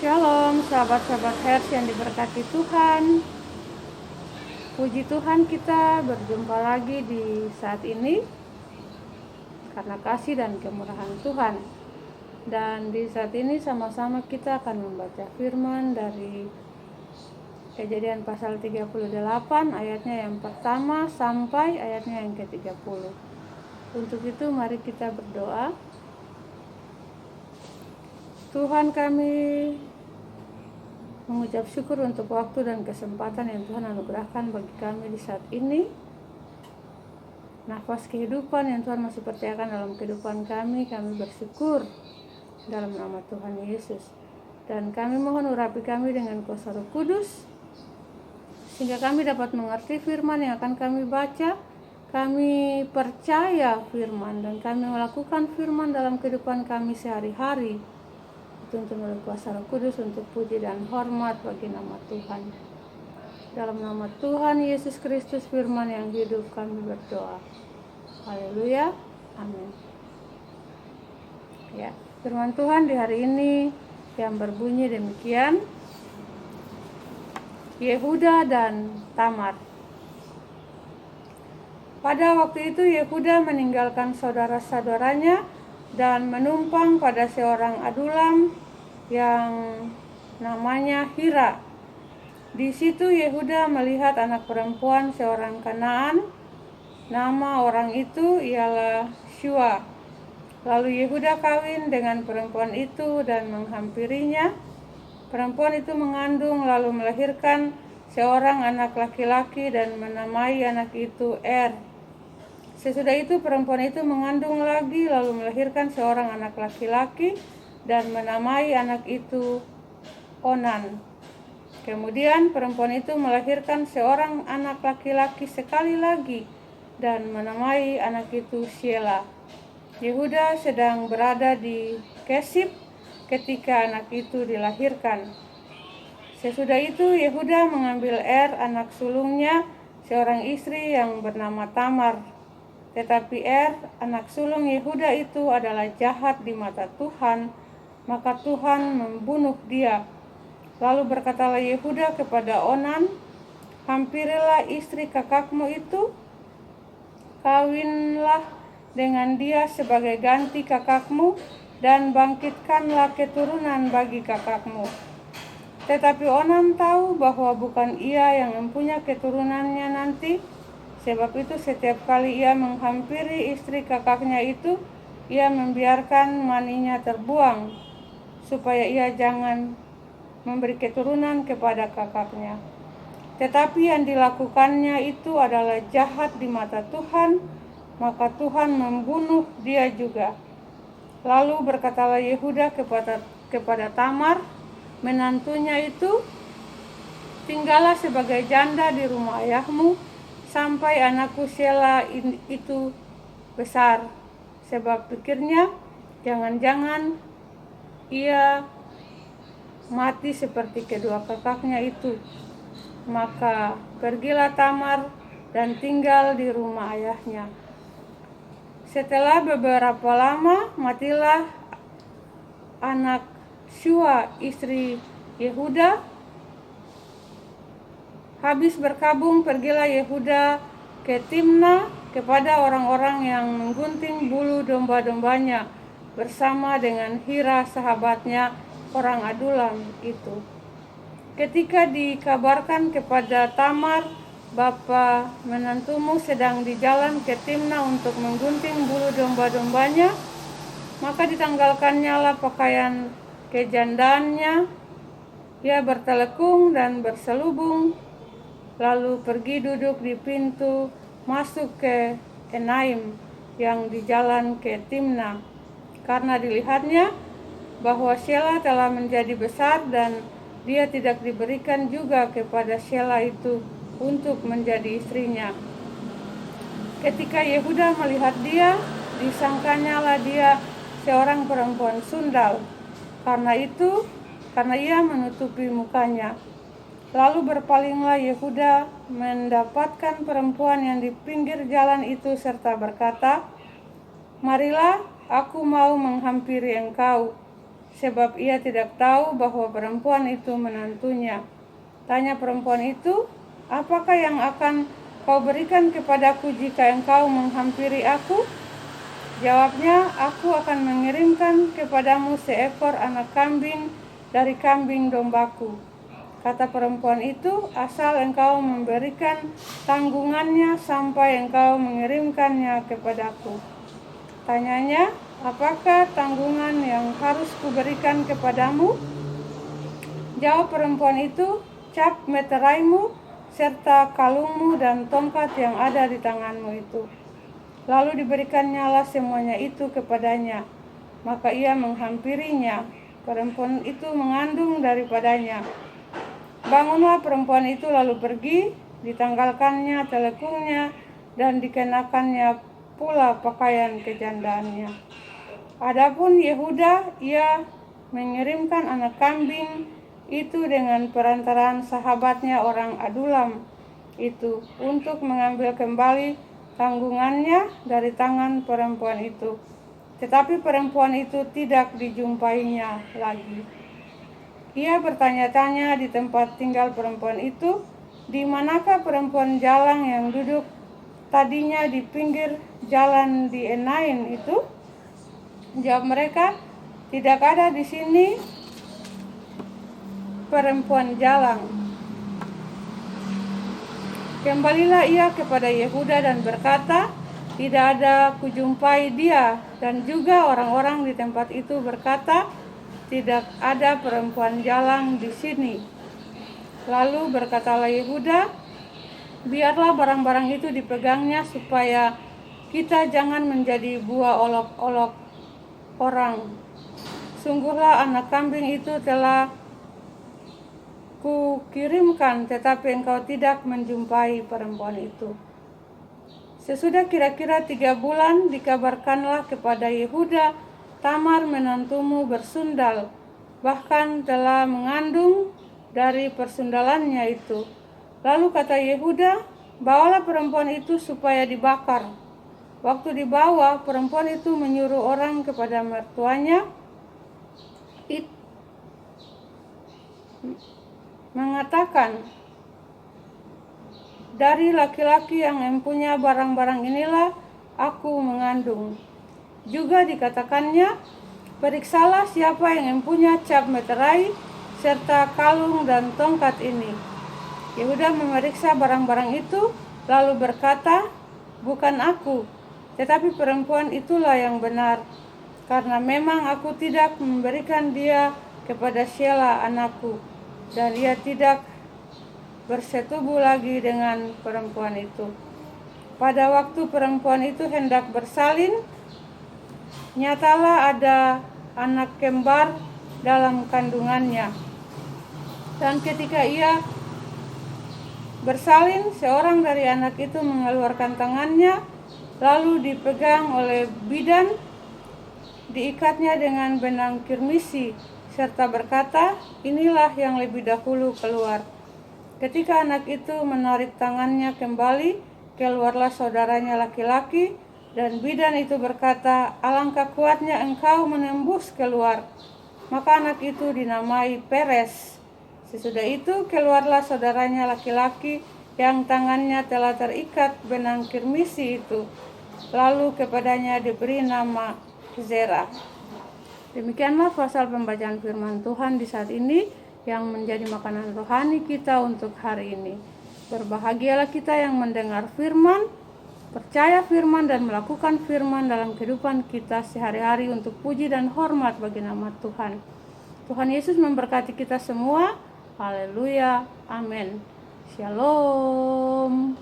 Shalom sahabat-sahabat Hers yang diberkati Tuhan. Puji Tuhan, kita berjumpa lagi di saat ini karena kasih dan kemurahan Tuhan. Dan di saat ini sama-sama kita akan membaca firman dari Kejadian pasal 38 ayatnya yang pertama sampai ayatnya yang ke-30. Untuk itu mari kita berdoa. Tuhan, kami mengucap syukur untuk waktu dan kesempatan yang Tuhan anugerahkan bagi kami di saat ini. Nafas kehidupan yang Tuhan masih percayakan dalam kehidupan kami bersyukur dalam nama Tuhan Yesus. Dan kami mohon urapi kami dengan kuasa Roh Kudus, sehingga kami dapat mengerti firman yang akan kami baca. Kami percaya firman dan kami melakukan firman dalam kehidupan kami sehari-hari. Tuntun oleh kuasa Roh Kudus untuk puji dan hormat bagi nama Tuhan. Dalam nama Tuhan Yesus Kristus firman yang hidup kami berdoa. Haleluya. Amin. Ya, firman Tuhan di hari ini yang berbunyi demikian. Yehuda dan Tamar. Pada waktu itu Yehuda meninggalkan saudara-saudaranya dan menumpang pada seorang adulam yang namanya Hira. Di situ Yehuda melihat anak perempuan seorang Kanaan. Nama orang itu ialah Shua. Lalu Yehuda kawin dengan perempuan itu dan menghampirinya. Perempuan itu mengandung lalu melahirkan seorang anak laki-laki dan menamai anak itu Sesudah itu perempuan itu mengandung lagi lalu melahirkan seorang anak laki-laki dan menamai anak itu Onan. Kemudian perempuan itu melahirkan seorang anak laki-laki sekali lagi dan menamai anak itu Shela. Yehuda sedang berada di Kesib ketika anak itu dilahirkan. Sesudah itu Yehuda mengambil anak sulungnya, seorang istri yang bernama Tamar. Tetapi anak sulung Yehuda itu adalah jahat di mata Tuhan, maka Tuhan membunuh dia. Lalu berkatalah Yehuda kepada Onan, hampirilah istri kakakmu itu, kawinlah dengan dia sebagai ganti kakakmu, dan bangkitkanlah keturunan bagi kakakmu. Tetapi Onan tahu bahwa bukan ia yang mempunyai keturunannya nanti. Sebab itu setiap kali ia menghampiri istri kakaknya itu, ia membiarkan maninya terbuang, supaya ia jangan memberi keturunan kepada kakaknya. Tetapi yang dilakukannya itu adalah jahat di mata Tuhan, maka Tuhan membunuh dia juga. Lalu berkatalah Yehuda kepada Tamar, menantunya itu, tinggallah sebagai janda di rumah ayahmu, sampai anakku Shela itu besar. Sebab pikirnya, jangan-jangan ia mati seperti kedua kakaknya itu. Maka pergilah Tamar dan tinggal di rumah ayahnya. Setelah beberapa lama, matilah anak Shua istri Yehuda. Habis berkabung, pergilah Yehuda ke Timna kepada orang-orang yang menggunting bulu domba-dombanya bersama dengan Hira sahabatnya, orang adulam itu. Ketika dikabarkan kepada Tamar, bapa menantumu sedang di jalan ke Timna untuk menggunting bulu domba-dombanya, maka ditanggalkannya lah pakaian kejandaannya. Ia bertelekung dan berselubung, lalu pergi duduk di pintu masuk ke Enaim yang di jalan ke Timna, karena dilihatnya bahwa Shela telah menjadi besar dan dia tidak diberikan juga kepada Shela itu untuk menjadi istrinya. Ketika Yehuda melihat dia, disangkanya lah dia seorang perempuan sundal. Karena ia menutupi mukanya. Lalu berpalinglah Yehuda mendapatkan perempuan yang di pinggir jalan itu serta berkata, marilah aku mau menghampiri engkau. sebab ia tidak tahu bahwa perempuan itu menantunya. Tanya perempuan itu, apakah yang akan kau berikan kepadaku jika engkau menghampiri aku? Jawabnya, aku akan mengirimkan kepadamu seekor anak kambing dari kambing dombaku. Kata perempuan itu, asal engkau memberikan tanggungannya sampai engkau mengirimkannya kepadaku. Tanyanya, apakah tanggungan yang harus kuberikan kepadamu? Jawab perempuan itu, cap meteraimu serta kalungmu dan tongkat yang ada di tanganmu itu. Lalu diberikannya semuanya itu kepadanya. Maka ia menghampirinya. Perempuan itu mengandung daripadanya. Bangunlah perempuan itu lalu pergi, ditanggalkannya telekungnya dan dikenakannya pula pakaian kejandaannya. Adapun Yehuda, ia mengirimkan anak kambing itu dengan perantaraan sahabatnya orang Adulam itu untuk mengambil kembali tanggungannya dari tangan perempuan itu. Tetapi perempuan itu tidak dijumpainya lagi. Ia bertanya-tanya di tempat tinggal perempuan itu, di manakah perempuan jalang yang duduk tadinya di pinggir jalan di Enain itu? Jawab mereka, tidak ada di sini perempuan jalang. Kembalilah ia kepada Yehuda dan berkata, tidak ada kujumpai dia. Dan juga orang-orang di tempat itu berkata, tidak ada perempuan jalang di sini. Lalu berkatalah Yehuda, biarlah barang-barang itu dipegangnya supaya kita jangan menjadi buah olok-olok orang. Sungguhlah anak kambing itu telah kukirimkan, tetapi engkau tidak menjumpai perempuan itu. Sesudah kira-kira 3 bulan dikabarkanlah kepada Yehuda, Tamar menantumu bersundal, bahkan telah mengandung dari persundalannya itu. Lalu kata Yehuda, bawalah perempuan itu supaya dibakar. Waktu dibawa, perempuan itu menyuruh orang kepada mertuanya, mengatakan, dari laki-laki yang mempunyai barang-barang inilah aku mengandung. Juga dikatakannya, periksalah siapa yang mempunyai cap meterai serta kalung dan tongkat ini. Yehuda memeriksa barang-barang itu, lalu berkata, bukan aku, tetapi perempuan itulah yang benar, karena memang aku tidak memberikan dia kepada Shelah anakku, dan ia tidak bersetubuh lagi dengan perempuan itu. Pada waktu perempuan itu hendak bersalin, nyatalah ada anak kembar dalam kandungannya. Dan ketika ia bersalin, seorang dari anak itu mengeluarkan tangannya, lalu dipegang oleh bidan, diikatnya dengan benang kirmisi, serta berkata, inilah yang lebih dahulu keluar. Ketika anak itu menarik tangannya kembali, keluarlah saudaranya laki-laki, dan bidan itu berkata, alangkah kuatnya engkau menembus keluar. Maka anak itu dinamai Peres. Sesudah itu keluarlah saudaranya laki-laki yang tangannya telah terikat benang kirmisi itu. Lalu kepadanya diberi nama Zerah. Demikianlah pasal pembacaan firman Tuhan di saat ini, yang menjadi makanan rohani kita untuk hari ini. Berbahagialah kita yang mendengar firman, percaya firman dan melakukan firman dalam kehidupan kita sehari-hari untuk puji dan hormat bagi nama Tuhan. Tuhan Yesus memberkati kita semua. Haleluya. Amin. Shalom.